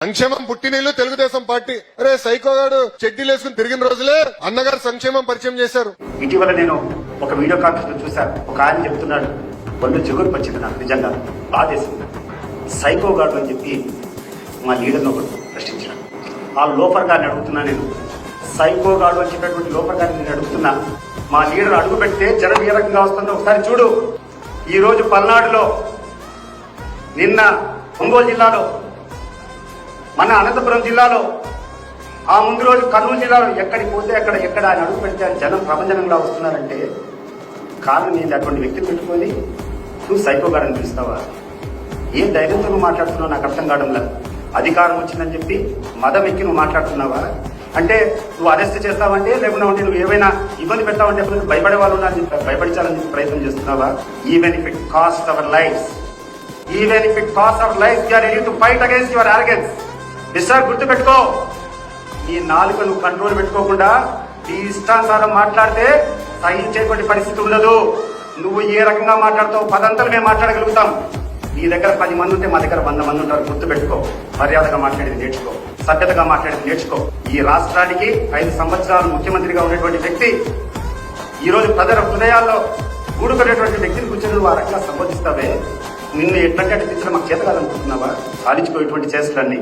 సంక్షేమం పుట్టినీళ్ళు తెలుగుదేశం పార్టీ. అరే సైకోగాడు చెడ్డీలు వేసుకుని తిరిగిన రోజులే అన్నగారు సంక్షేమం పరిచయం చేశారు. ఇటీవల నేను ఒక వీడియో కాన్ఫరెన్స్ చూశాను. ఒక ఆయన చెప్తున్నాడు, ఒళ్ళు చిగురు వచ్చింది నాకు, నిజంగా బాధేసింది. సైకోగాడు అని చెప్పి మా లీడర్ని ఒకటి ప్రశ్నించాడు. ఆ లోఫర్ గారిని అడుగుతున్నా, నేను సైకోగాడు అని చెప్పినటువంటి లోఫర్ గారిని నేను అడుగుతున్నా, మా లీడర్ అడుగు పెడితే జనం ఏ రకంగా వస్తుందో ఒకసారి చూడు. ఈ రోజు పల్నాడులో, నిన్న ఒంగోలు జిల్లాలో, మన అనంతపురం జిల్లాలో, ఆ ముందు రోజు కర్నూలు జిల్లాలో, ఎక్కడికి పోతే ఎక్కడ ఆయన అడుగు పెడితే జనం ప్రపంచంగా వస్తున్నారంటే కారణం నేను అటువంటి వ్యక్తిని పెట్టుకొని నువ్వు సైకోగాడని పిలుస్తావా? ఏం ధైర్యంతో నువ్వు మాట్లాడుతున్నావు నాకు అర్థం కావడంలా. అధికారం వచ్చిందని చెప్పి మదం ఎక్కి నువ్వు మాట్లాడుతున్నావా? అంటే నువ్వు అరెస్ట్ చేస్తావంటే, లేకుండా ఉంటే నువ్వు ఏమైనా ఇబ్బంది పెడతావంటే భయపడే వాళ్ళు ఉన్నారని భయపడించాలని ప్రయత్నం చేస్తున్నావా? Even if it cost our lives, even if it cost our life, you are ready to fight against your arrogance. Mister గుర్తుపెట్టుకో, ఈ నాలుక నువ్వు కంట్రోల్ పెట్టుకోకుండా ఈ ఇష్టానుసారం మాట్లాడితే సహించేటువంటి పరిస్థితి ఉండదు. నువ్వు ఏ రకంగా మాట్లాడతావు పదంతలు మేము మాట్లాడగలుగుతాం. నీ దగ్గర 10 మంది ఉంటే మా దగ్గర 100 మంది ఉంటారు. గుర్తుపెట్టుకో, మర్యాదగా మాట్లాడేది నేర్చుకో, సభ్యతగా మాట్లాడేది నేర్చుకో. ఈ రాష్ట్రానికి 5 సంవత్సరాలు ముఖ్యమంత్రిగా ఉన్నటువంటి వ్యక్తి ఈ రోజు ప్రజల హృదయాల్లో గూడుకునేటువంటి వ్యక్తిని కూర్చొని నువ్వు ఆ రకంగా సంబోధిస్తావే, నిన్ను ఎట్లాంటి అటు మాకు చేత కాదనుకుంటున్నావా? సాధించుకో ఇటువంటి చేష్టలన్నీ.